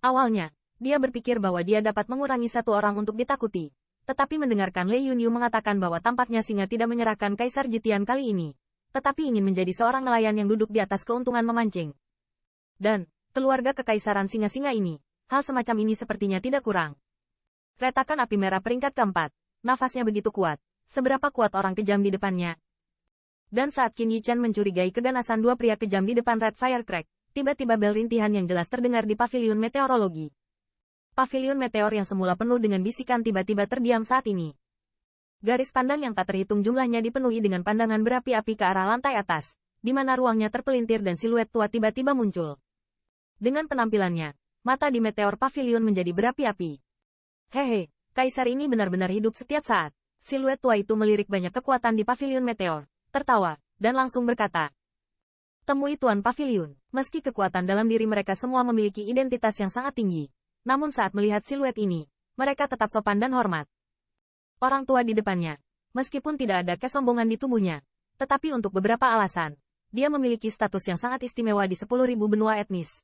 Awalnya, dia berpikir bahwa dia dapat mengurangi satu orang untuk ditakuti. Tetapi mendengarkan Lei Yunyu mengatakan bahwa tampaknya singa tidak menyerahkan Kaisar Jitian kali ini, tetapi ingin menjadi seorang nelayan yang duduk di atas keuntungan memancing. Dan, keluarga kekaisaran singa-singa ini, hal semacam ini sepertinya tidak kurang. Retakan api merah peringkat keempat, nafasnya begitu kuat, seberapa kuat orang kejam di depannya. Dan saat Qin Yichen mencurigai keganasan dua pria kejam di depan Red Firecrack, tiba-tiba bel rintihan yang jelas terdengar di paviliun meteorologi. Paviliun meteor yang semula penuh dengan bisikan tiba-tiba terdiam saat ini. Garis pandang yang tak terhitung jumlahnya dipenuhi dengan pandangan berapi-api ke arah lantai atas, di mana ruangnya terpelintir dan siluet tua tiba-tiba muncul. Dengan penampilannya, mata di meteor paviliun menjadi berapi-api. Hehe, kaisar ini benar-benar hidup setiap saat. Siluet tua itu melirik banyak kekuatan di paviliun meteor, tertawa, dan langsung berkata, "Temui Tuan Paviliun, meski kekuatan dalam diri mereka semua memiliki identitas yang sangat tinggi. Namun saat melihat siluet ini, mereka tetap sopan dan hormat." Orang tua di depannya, meskipun tidak ada kesombongan di tubuhnya, tetapi untuk beberapa alasan, dia memiliki status yang sangat istimewa di 10.000 benua etnis.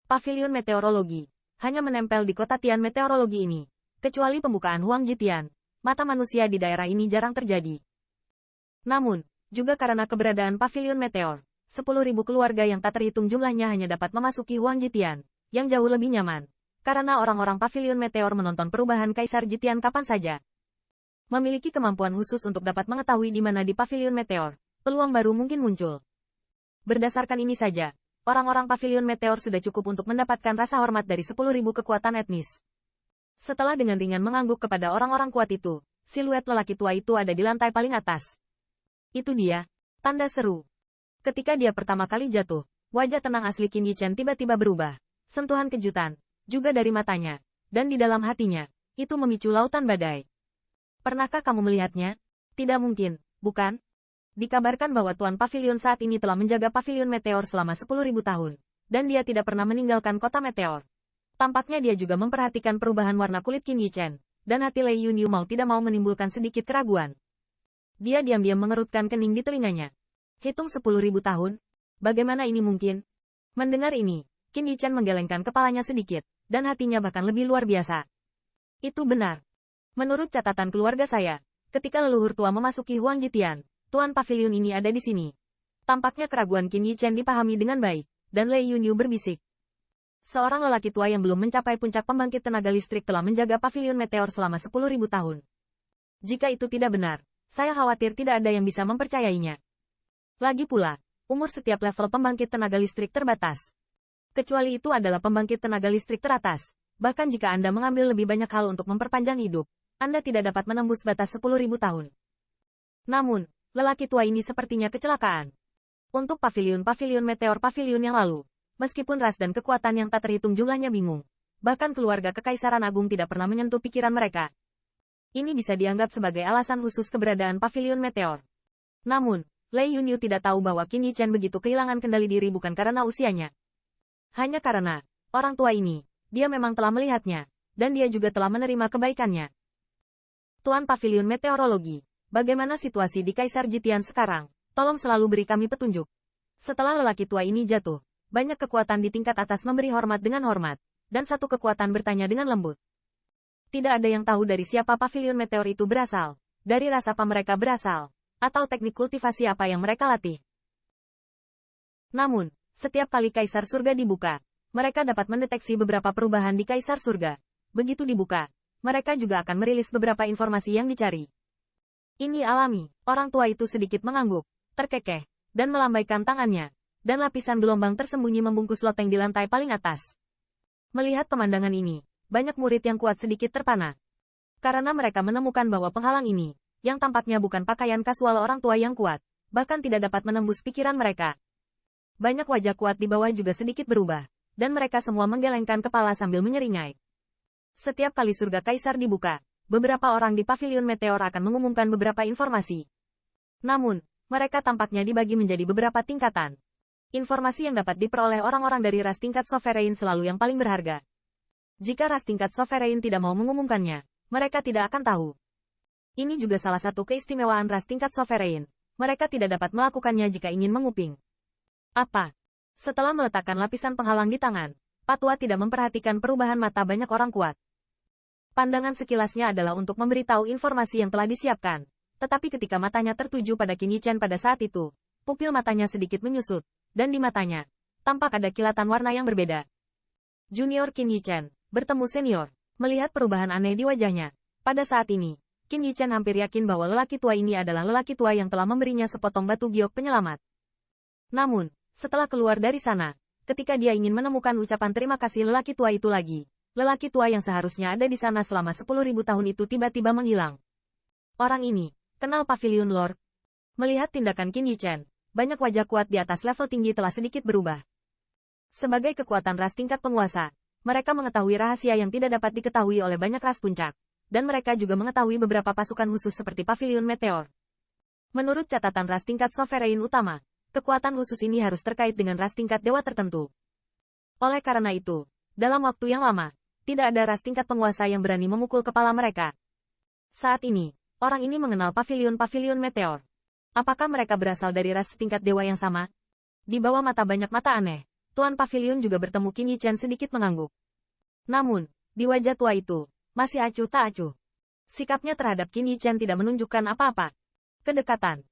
Paviliun meteorologi, hanya menempel di kota Tian meteorologi ini, kecuali pembukaan Huang Jitian, mata manusia di daerah ini jarang terjadi. Namun, juga karena keberadaan paviliun meteor, 10.000 keluarga yang tak terhitung jumlahnya hanya dapat memasuki Huang Jitian, yang jauh lebih nyaman, karena orang-orang paviliun meteor menonton perubahan Kaisar Jitian kapan saja. Memiliki kemampuan khusus untuk dapat mengetahui di mana di paviliun meteor, peluang baru mungkin muncul. Berdasarkan ini saja, orang-orang paviliun meteor sudah cukup untuk mendapatkan rasa hormat dari 10.000 kekuatan etnis. Setelah dengan ringan mengangguk kepada orang-orang kuat itu, siluet lelaki tua itu ada di lantai paling atas. Itu dia, tanda seru. Ketika dia pertama kali jatuh, wajah tenang asli Qin Yichen tiba-tiba berubah. Sentuhan kejutan, juga dari matanya, dan di dalam hatinya, itu memicu lautan badai. Pernahkah kamu melihatnya? Tidak mungkin, bukan? Dikabarkan bahwa Tuan Pavilion saat ini telah menjaga Pavilion Meteor selama 10.000 tahun, dan dia tidak pernah meninggalkan kota Meteor. Tampaknya dia juga memperhatikan perubahan warna kulit Qin Yichen, dan hati Lei Yunyu mau tidak mau menimbulkan sedikit keraguan. Dia diam-diam mengerutkan kening di telinganya. Hitung 10.000 tahun? Bagaimana ini mungkin? Mendengar ini, Qin Yichen menggelengkan kepalanya sedikit, dan hatinya bahkan lebih luar biasa. Itu benar. Menurut catatan keluarga saya, ketika leluhur tua memasuki Huang Jitian, Tuan Pavilion ini ada di sini. Tampaknya keraguan Qin Yichen dipahami dengan baik, dan Lei Yunyu berbisik. Seorang lelaki tua yang belum mencapai puncak pembangkit tenaga listrik telah menjaga Pavilion Meteor selama 10.000 tahun. Jika itu tidak benar, saya khawatir tidak ada yang bisa mempercayainya. Lagi pula, umur setiap level pembangkit tenaga listrik terbatas. Kecuali itu adalah pembangkit tenaga listrik teratas. Bahkan jika Anda mengambil lebih banyak hal untuk memperpanjang hidup, Anda tidak dapat menembus batas 10.000 tahun. Namun, lelaki tua ini sepertinya kecelakaan. Untuk pavilion meteor pavilion yang lalu, meskipun ras dan kekuatan yang tak terhitung jumlahnya bingung, bahkan keluarga Kekaisaran Agung tidak pernah menyentuh pikiran mereka. Ini bisa dianggap sebagai alasan khusus keberadaan pavilion meteor. Namun, Lei Yunyu tidak tahu bahwa Qin Yichen begitu kehilangan kendali diri bukan karena usianya. Hanya karena, orang tua ini, dia memang telah melihatnya, dan dia juga telah menerima kebaikannya. Tuan Pavilion Meteorologi, bagaimana situasi di Kaisar Jitian sekarang? Tolong selalu beri kami petunjuk. Setelah lelaki tua ini jatuh, banyak kekuatan di tingkat atas memberi hormat dengan hormat, dan satu kekuatan bertanya dengan lembut. Tidak ada yang tahu dari siapa Pavilion Meteor itu berasal, dari ras apa mereka berasal, atau teknik kultivasi apa yang mereka latih. Namun, setiap kali Kaisar Surga dibuka, mereka dapat mendeteksi beberapa perubahan di Kaisar Surga. Begitu dibuka, mereka juga akan merilis beberapa informasi yang dicari. Ini alami, orang tua itu sedikit mengangguk, terkekeh, dan melambaikan tangannya, dan lapisan gelombang tersembunyi membungkus loteng di lantai paling atas. Melihat pemandangan ini, banyak murid yang kuat sedikit terpana. Karena mereka menemukan bahwa penghalang ini, yang tampaknya bukan pakaian kasual orang tua yang kuat, bahkan tidak dapat menembus pikiran mereka. Banyak wajah kuat di bawah juga sedikit berubah, dan mereka semua menggelengkan kepala sambil menyeringai. Setiap kali surga Kaisar dibuka, beberapa orang di Pavilion Meteor akan mengumumkan beberapa informasi. Namun, mereka tampaknya dibagi menjadi beberapa tingkatan. Informasi yang dapat diperoleh orang-orang dari ras tingkat sovereign selalu yang paling berharga. Jika ras tingkat sovereign tidak mau mengumumkannya, mereka tidak akan tahu. Ini juga salah satu keistimewaan ras tingkat sovereign. Mereka tidak dapat melakukannya jika ingin menguping. Apa? Setelah meletakkan lapisan penghalang di tangan, Patwa tidak memperhatikan perubahan mata banyak orang kuat. Pandangan sekilasnya adalah untuk memberitahu informasi yang telah disiapkan. Tetapi ketika matanya tertuju pada Qin Yichen pada saat itu, pupil matanya sedikit menyusut, dan di matanya, tampak ada kilatan warna yang berbeda. Junior Qin Yichen, bertemu senior, melihat perubahan aneh di wajahnya. Pada saat ini, Qin Yichen hampir yakin bahwa lelaki tua ini adalah lelaki tua yang telah memberinya sepotong batu giok penyelamat. Namun, setelah keluar dari sana, ketika dia ingin menemukan ucapan terima kasih lelaki tua itu lagi, lelaki tua yang seharusnya ada di sana selama 10.000 tahun itu tiba-tiba menghilang. Orang ini, kenal Pavilion Lord. Melihat tindakan Qin Yichen, banyak wajah kuat di atas level tinggi telah sedikit berubah. Sebagai kekuatan ras tingkat penguasa, mereka mengetahui rahasia yang tidak dapat diketahui oleh banyak ras puncak, dan mereka juga mengetahui beberapa pasukan khusus seperti Pavilion Meteor. Menurut catatan ras tingkat Sovereign utama, kekuatan khusus ini harus terkait dengan ras tingkat dewa tertentu. Oleh karena itu, dalam waktu yang lama, tidak ada ras tingkat penguasa yang berani memukul kepala mereka. Saat ini, orang ini mengenal Pavilion Meteor. Apakah mereka berasal dari ras tingkat dewa yang sama? Di bawah mata banyak mata aneh, Tuan Pavilion juga bertemu Qin Yichen sedikit mengangguk. Namun, di wajah tua itu, masih acuh tak acuh. Sikapnya terhadap Qin Yichen tidak menunjukkan apa-apa. Kedekatan.